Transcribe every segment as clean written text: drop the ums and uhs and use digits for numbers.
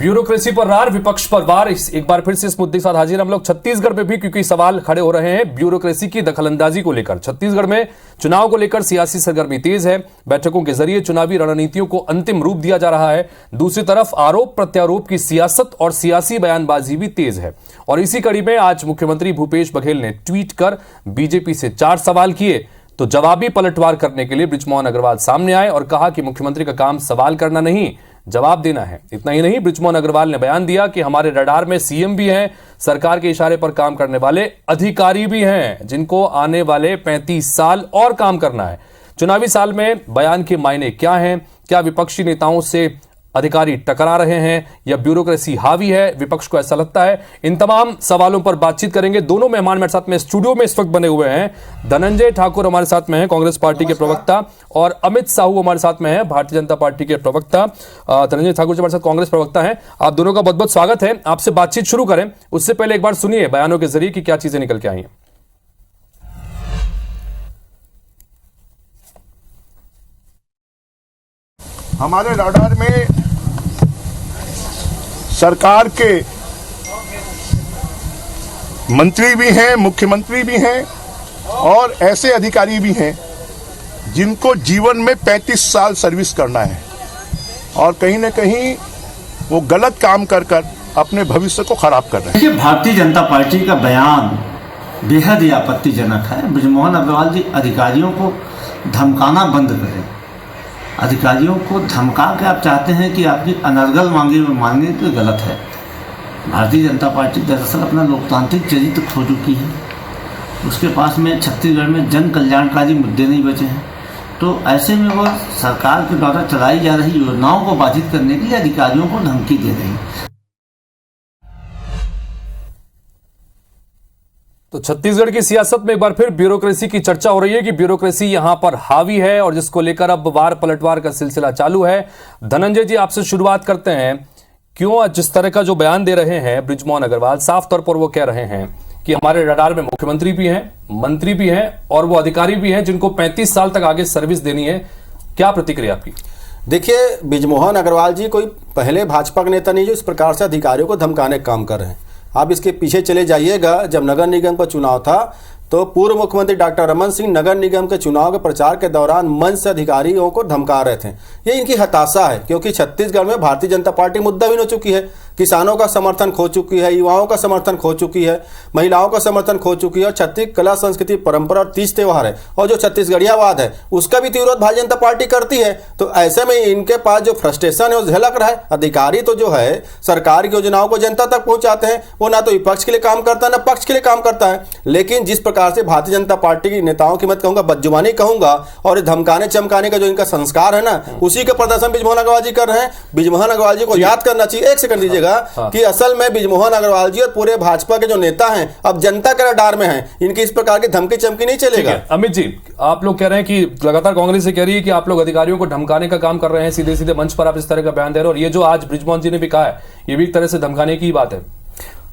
Bureaucracy पर रार, विपक्ष पर वार। एक बार फिर से इस मुद्दे के साथ हाजिर हम लोग छत्तीसगढ़ में भी, क्योंकि सवाल खड़े हो रहे हैं ब्यूरोक्रेसी की दखलंदाजी को लेकर। छत्तीसगढ़ में चुनाव को लेकर सियासी सरगर्मी तेज है। बैठकों के जरिए चुनावी रणनीतियों को अंतिम रूप दिया जा रहा है। दूसरी तरफ आरोप प्रत्यारोप की सियासत और सियासी बयानबाजी भी तेज है। और इसी कड़ी में आज मुख्यमंत्री भूपेश बघेल ने ट्वीट कर बीजेपी से 4 सवाल किए, तो जवाबी पलटवार करने के लिए बृजमोहन अग्रवाल सामने आए और कहा कि मुख्यमंत्री का काम सवाल करना नहीं, जवाब देना है। इतना ही नहीं, बृजमोहन अग्रवाल ने बयान दिया कि हमारे रडार में सीएम भी हैं, सरकार के इशारे पर काम करने वाले अधिकारी भी हैं, जिनको आने वाले 35 साल और काम करना है। चुनावी साल में बयान के मायने क्या हैं? क्या विपक्षी नेताओं से अधिकारी टकरा रहे हैं या ब्यूरोक्रेसी हावी है? विपक्ष को ऐसा लगता है। इन तमाम सवालों पर बातचीत करेंगे। दोनों मेहमान मेरे साथ में स्टूडियो में इस वक्त बने हुए हैं। धनंजय ठाकुर हमारे साथ में हैं, कांग्रेस पार्टी के प्रवक्ता, और अमित साहू हमारे साथ में हैं, भारतीय जनता पार्टी के प्रवक्ता। धनंजय ठाकुर जी हमारे साथ कांग्रेस प्रवक्ता हैं। आप दोनों का बहुत बहुत स्वागत है। आपसे बातचीत शुरू करें उससे पहले एक बार सुनिए बयानों के जरिए कि क्या चीजें निकल के आई हैं। हमारे रडार में सरकार के मंत्री भी हैं, मुख्यमंत्री भी हैं और ऐसे अधिकारी भी हैं जिनको जीवन में 35 साल सर्विस करना है और कहीं न कहीं वो गलत काम कर कर अपने भविष्य को खराब कर रहे हैं। देखिए, भारतीय जनता पार्टी का बयान बेहद ही आपत्तिजनक है। बृजमोहन अग्रवाल जी अधिकारियों को धमकाना बंद करें। अधिकारियों को धमका के आप चाहते हैं कि आपकी अनर्गल मांगे में मांगे, तो गलत है। भारतीय जनता पार्टी दरअसल अपना लोकतांत्रिक चरित्र खो चुकी है। उसके पास में छत्तीसगढ़ में जन कल्याणकारी मुद्दे नहीं बचे हैं। तो ऐसे में वो सरकार के द्वारा चलाई जा रही योजनाओं को बाधित करने के लिए अधिकारियों को धमकी दे रही है। तो छत्तीसगढ़ की सियासत में एक बार फिर ब्यूरोक्रेसी की चर्चा हो रही है कि ब्यूरोक्रेसी यहां पर हावी है और जिसको लेकर अब वार पलटवार का सिलसिला चालू है। धनंजय जी, आपसे शुरुआत करते हैं। क्यों जिस तरह का जो बयान दे रहे हैं बृजमोहन अग्रवाल, साफ तौर पर वो कह रहे हैं कि हमारे रडार में मुख्यमंत्री भी हैं, मंत्री भी हैं और वो अधिकारी भी हैं जिनको 35 साल तक आगे सर्विस देनी है। क्या प्रतिक्रिया आपकी? देखिए, बृजमोहन अग्रवाल जी कोई पहले भाजपा के नेता नहीं जो इस प्रकार से अधिकारियों को धमकाने का काम कर रहे हैं। आप इसके पीछे चले जाइएगा, जब नगर निगम का चुनाव था तो पूर्व मुख्यमंत्री डॉक्टर रमन सिंह नगर निगम के चुनाव के प्रचार के दौरान मंच से अधिकारियों को धमका रहे थे। ये इनकी हताशा है, क्योंकि छत्तीसगढ़ में भारतीय जनता पार्टी मुद्दाहीन हो चुकी है। किसानों का समर्थन खो चुकी है, युवाओं का समर्थन खो चुकी है, महिलाओं का समर्थन खो चुकी है और छत्तीस कला संस्कृति परंपरा और तीज त्योहार है और जो छत्तीसगढ़ियावाद है उसका भी विरोध भारतीय जनता पार्टी करती है। तो ऐसे में इनके पास जो फ्रस्ट्रेशन है वो झलक रहा है। अधिकारी तो जो है सरकार की योजनाओं को जनता तक पहुंचाते हैं, वो ना तो विपक्ष के लिए काम करता है ना पक्ष के लिए काम करता है। लेकिन जिस प्रकार से भारतीय जनता पार्टी की नेताओं की मत कहूंगा, बदजुबानी कहूंगा, और धमकाने चमकाने का जो इनका संस्कार है ना, उसी का प्रदर्शन बृजमोहन अग्रवाल जी कर रहे हैं। बृजमोहन अग्रवाल जी को याद करना चाहिए, एक सेकंड दीजिएगा, कि असल में बृजमोहन अग्रवाल जी और पूरे भाजपा के जो नेता हैं अब जनता के रडार में हैं। इनकी इस प्रकार की धमकी चमकी नहीं चलेगा। अमित जी, आप लोग कह रहे हैं कि लगातार कांग्रेस से कह रही है कि आप लोग अधिकारियों को धमकाने का काम कर रहे हैं, सीधे सीधे मंच पर आप इस तरह का बयान दे रहे हो, और ये जो आज बृजमोहन जी ने भी कहा है ये भी एक तरह से धमकाने की बात है।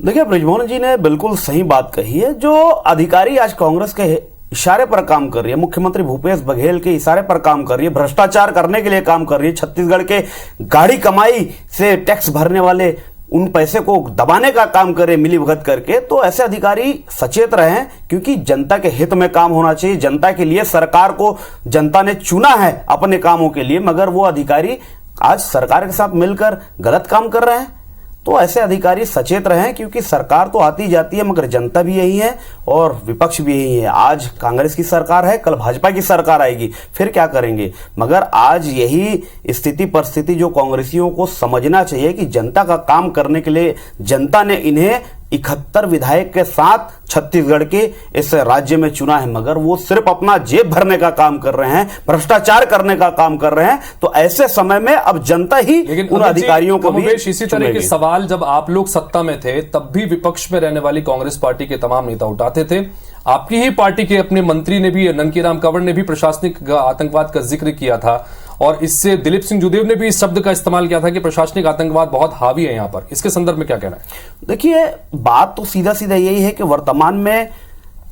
देखिए, बृजमोहन जी ने बिल्कुल सही बात कही है। जो अधिकारी आज कांग्रेस के इशारे पर काम कर रही है, मुख्यमंत्री भूपेश बघेल के इशारे पर काम कर रही है, भ्रष्टाचार करने के लिए काम कर रही है, छत्तीसगढ़ के गाड़ी कमाई से टैक्स भरने वाले उन पैसे को दबाने का काम करे मिली भगत करके, तो ऐसे अधिकारी सचेत रहें, क्योंकि जनता के हित में काम होना चाहिए। जनता के लिए सरकार को जनता ने चुना है अपने कामों के लिए, मगर वो अधिकारी आज सरकार के साथ मिलकर गलत काम कर रहे हैं। तो ऐसे अधिकारी सचेत रहें, क्योंकि सरकार तो आती जाती है मगर जनता भी यही है और विपक्ष भी यही है। आज कांग्रेस की सरकार है, कल भाजपा की सरकार आएगी, फिर क्या करेंगे? मगर आज यही स्थिति परिस्थिति जो कांग्रेसियों को समझना चाहिए कि जनता का काम करने के लिए जनता ने इन्हें 71 विधायक के साथ छत्तीसगढ़ के इस राज्य में चुना है, मगर वो सिर्फ अपना जेब भरने का काम कर रहे हैं, भ्रष्टाचार करने का काम कर रहे हैं। तो ऐसे समय में अब जनता ही उन अधिकारियों को भी इसी तरह के सवाल जब आप लोग सत्ता में थे तब भी विपक्ष में रहने वाली कांग्रेस पार्टी के तमाम नेता उठाते थे। आपकी ही पार्टी के अपने मंत्री ने भी, ननकीराम कंवर ने भी प्रशासनिक आतंकवाद का जिक्र किया था और इससे दिलीप सिंह जूदेव ने भी इस शब्द का इस्तेमाल किया था कि प्रशासनिक आतंकवाद बहुत हावी है यहां पर। इसके संदर्भ में क्या कहना है? देखिए, बात तो सीधा सीधा यही है कि वर्तमान में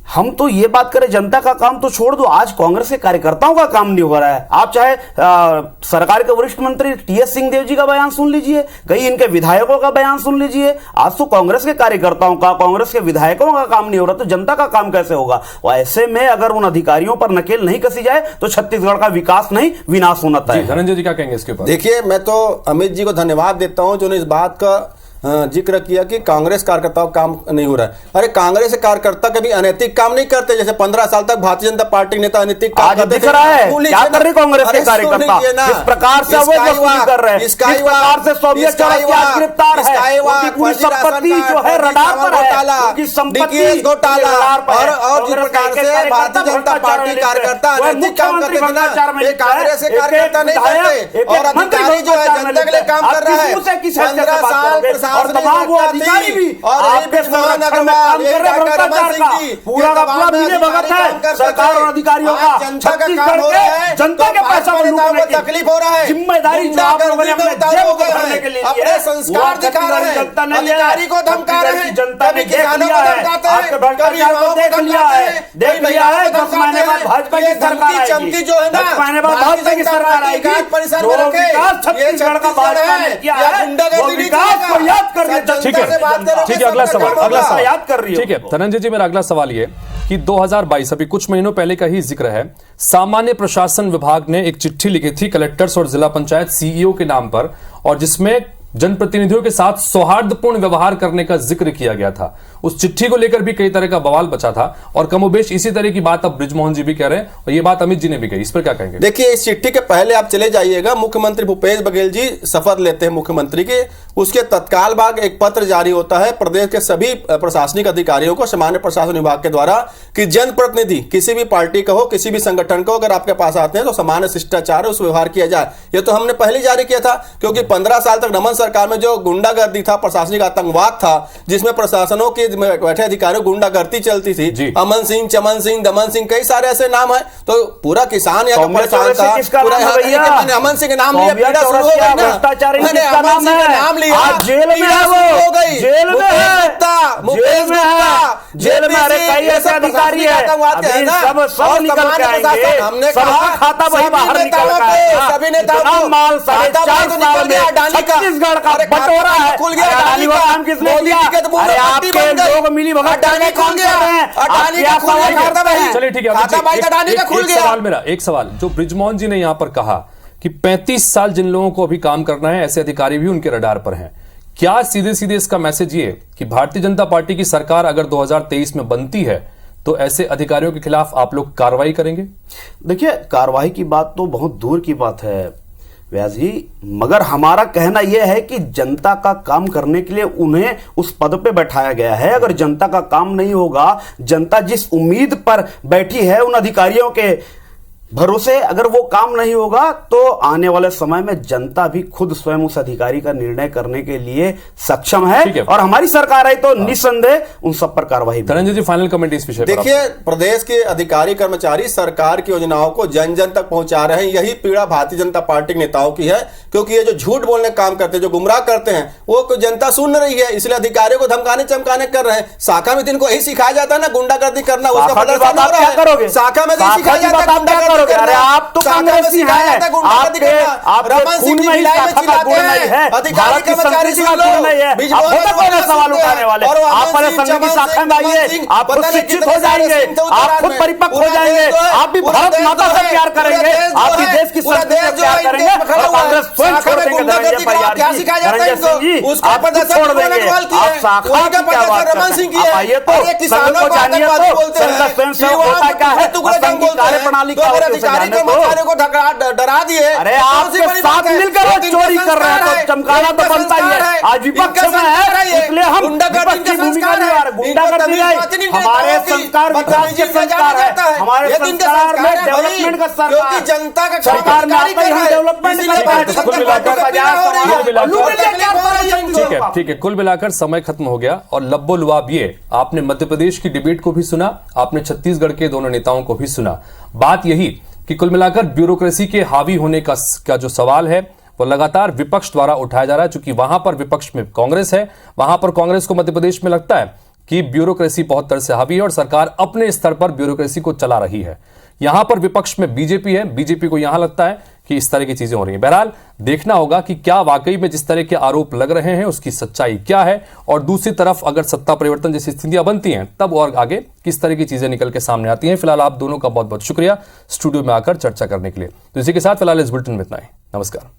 हम तो ये बात करें, जनता का काम तो छोड़ दो, आज कांग्रेस के कार्यकर्ताओं का काम नहीं हो रहा है। आप चाहे सरकार के वरिष्ठ मंत्री टीएस सिंहदेव जी का बयान सुन लीजिए, कई इनके विधायकों का बयान सुन लीजिए, आज तो कांग्रेस के कार्यकर्ताओं का, कांग्रेस के विधायकों का काम नहीं हो रहा, तो जनता का काम कैसे होगा? और ऐसे में अगर उन अधिकारियों पर नकेल नहीं कसी जाए तो छत्तीसगढ़ का विकास नहीं, विनाश होना तय है। धनंजय जी क्या कहेंगे इसके ऊपर? देखिए, मैं तो अमित जी को धन्यवाद देता हूं जिन्होंने इस बात का जिक्र किया कि कांग्रेस कार्यकर्ताओं का काम नहीं हो रहा है। अरे कांग्रेस के कार्यकर्ता कभी अनैतिक काम नहीं करते, जैसे 15 साल तक भारतीय जनता पार्टी नेता अनैतिक काम आज दिख रहा है क्या कर रही कांग्रेस के कार्यकर्ता, इस प्रकार से अवैध वसूली कर रहे हैं, इस प्रकार से सोवियत चरस की आज गिरफ्तार है, उनकी पूरी संपत्ति जो है रडार पर है, उनकी संपत्ति घोटाला और जिस प्रकार से भारतीय जनता पार्टी कार्यकर्ता अनैतिक काम करते थे ना, ये कांग्रेस के कार्यकर्ता नहीं करते। और अधिकारी जो है जनता के लिए काम कर रहा है, 15 साल और तमाम वो अधिकारी भी आपके संरक्षण में काम कर रहे हैं। भ्रष्टाचार का पूरा का पूरा मिले भगत है सरकार और अधिकारियों का। छत्तीसगढ़ के जनता के पैसा लूटने की तकलीफ हो रहा है, जिम्मेदारी जो आप लोगों ने अपने जेब को भरने के लिए अपने संस्कार दिखा रहे हैं, अधिकारी को धमका रहे हैं, जनता ने देख लिया है, आपके भ्रष्टाचार को देख लिया है। 10 महीने बाद भाजपा की सरकार आएगी, जो है ना 10 महीने बाद भाजपा की सरकार आएगी। परिसर जो में रखे विकास छत्तीसगढ़ का भाजपा ने किया है, वो विकास को याद कर रही है। ठीक है, अगला सवाल याद कर रही है। ठीक है धनंजय जी, मेरा अगला सवाल ये कि 2022 अभी कुछ महीनों पहले का ही जिक्र है, सामान्य प्रशासन विभाग ने एक चिट्ठी लिखी थी कलेक्टर्स और जिला पंचायत सीईओ के नाम पर, और जिसमें जनप्रतिनिधियों के साथ सौहार्दपूर्ण व्यवहार करने का जिक्र किया गया था। उस चिट्ठी को लेकर भी कई तरह का बवाल बचा था, और कमोबेश इसी तरह की बात अब बृजमोहन जी भी कह रहे हैं, और ये बात अमित जी ने भी कही। इस पर क्या कहेंगे? देखिए, इस चिट्ठी के पहले आप चले जाइएगा, मुख्यमंत्री भूपेश बघेल जी शपथ लेते हैं मुख्यमंत्री के, उसके तत्काल बाद एक पत्र जारी होता है प्रदेश के सभी प्रशासनिक अधिकारियों को, सामान्य प्रशासन विभाग के द्वारा, कि जनप्रतिनिधि किसी भी पार्टी का हो, किसी भी संगठन को अगर आपके पास आते हैं तो सामान्य शिष्टाचार उस व्यवहार किया जाए। ये तो हमने पहले जारी किया था, क्योंकि 15 साल तक रमन सरकार में जो गुंडागर्दी था, प्रशासनिक आतंकवाद था, जिसमें प्रशासनों के बैठे अधिकारियों गुंडागर्दी चलती थी, अमन सिंह, चमन सिंह, दमन सिंह, कई सारे ऐसे नाम है, तो पूरा किसान यहाँ का परेशान था। मैंने अमन सिंह नाम लिया, पीड़ा शुरू हो गई ना, मैंने अमन सिंह का नाम लिया, जेल में है वो, हो गई, जेल में है, जेल में है, जेल में। अरे कई ऐसे अधिकारी है, सब निकल के आएंगे, हमने सबका खाता वही बाहर निकल का है। सभी नेताओं माल 4.5 साल में छत्तीसगढ़ का बटोरा है, अडानी का काम किसने किया? अरे आपके लोग मिली भगत करने कौन कर रहे हैं? चलिए ठीक है, एक सवाल जो बृजमोहन जी ने यहां पर कहा कि 35 साल जिन लोगों को अभी काम करना है, ऐसे अधिकारी भी उनके रडार पर हैं। क्या सीधे सीधे इसका मैसेज ये कि भारतीय जनता पार्टी की सरकार अगर 2023 में बनती है तो ऐसे अधिकारियों के खिलाफ आप लोग कार्रवाई करेंगे? देखिए, कार्रवाई की बात तो बहुत दूर की बात है व्यास जी, मगर हमारा कहना यह है कि जनता का काम करने के लिए उन्हें उस पद पे बैठाया गया है। अगर जनता का काम नहीं होगा, जनता जिस उम्मीद पर बैठी है उन अधिकारियों के भरोसे, अगर वो काम नहीं होगा तो आने वाले समय में जनता भी खुद स्वयं उस अधिकारी का निर्णय करने के लिए सक्षम है, और हमारी सरकार है तो निस्संदेह उन सब पर कार्रवाई। धनंजय जी, फाइनल कमेंट इस विषय पर। देखिए, प्रदेश के अधिकारी कर्मचारी सरकार की योजनाओं को जन जन तक पहुंचा रहे हैं, यही पीड़ा भारतीय जनता पार्टी के नेताओं की है, क्योंकि ये जो झूठ बोलने काम करते हैं, जो गुमराह करते हैं, वो जनता सुन रही है, इसलिए अधिकारियों को धमकाने चमकाने कर रहे हैं। शाखा में इनको यही सिखाया जाता है ना गुंडागर्दी करना, उसका प्रदर्शन हो रहा है। शाखा में सिखाया जाता है, अरे आप तो कांग्रेसी हैं, आपके खून में ही शाखा का गुण नहीं है, भारत की संस्कृति का गुण नहीं है, आप होता कौन है सवाल उठाने वाले? आप पहले संघ की शाखा में आइए, आप खुद शिक्षित हो जाएंगे, आप खुद परिपक्व हो जाएंगे, आप भी भारत माता से प्यार करेंगे, आप भी देश की संस्कृति से प्यार करेंगे, और कांग्रेस स्वयं छोड़ देंगे धनंजय परिवार की। धनंजय सिंह जी, आप खुद छोड़ देंगे, आप शाखा की क्या बात करते हैं? आप आइए तो संघ को जानिए, तो संघ का स्वयं सेवक होता क्या है, संघ की कार्यप्रणाली क्या होती है कर्मचारियों को डरा दिए। अरे आपके साथ मिलकर चोरी कर रहे हैं तो चमकाना तो बनता ही है। आज विपक्ष में है, इसलिए हम विपक्ष की भूमिका निभा रहे। गुंडागर्दी नहीं, हमारे संस्कार विकास के संस्कार है, हमारे संस्कार में डेवलपमेंट का सरकार, जनता का सरकार में आता ही हम डेवलपमेंट का। ठीक है, कुल मिलाकर समय खत्म हो गया, और लब्बो लुआब ये आपने मध्य प्रदेश की डिबेट को भी सुना, आपने छत्तीसगढ़ के दोनों नेताओं को भी सुना। बात यही कि कुल मिलाकर ब्यूरोक्रेसी के हावी होने का जो सवाल है वो लगातार विपक्ष द्वारा उठाया जा रहा है, चूंकि वहां पर विपक्ष में कांग्रेस है, वहां पर कांग्रेस को मध्य प्रदेश में लगता है कि ब्यूरोक्रेसी बहुत तरह से हावी है और सरकार अपने स्तर पर ब्यूरोक्रेसी को चला रही है। यहां पर विपक्ष में बीजेपी है, बीजेपी को यहां लगता है कि इस तरह की चीजें हो रही हैं। बहरहाल देखना होगा कि क्या वाकई में जिस तरह के आरोप लग रहे हैं उसकी सच्चाई क्या है, और दूसरी तरफ अगर सत्ता परिवर्तन जैसी स्थितियां बनती हैं तब और आगे किस तरह की चीजें निकल के सामने आती हैं। फिलहाल आप दोनों का बहुत बहुत शुक्रिया स्टूडियो में आकर चर्चा करने के लिए। तो इसी के साथ फिलहाल इस बुलेटिन में इतना ही। नमस्कार।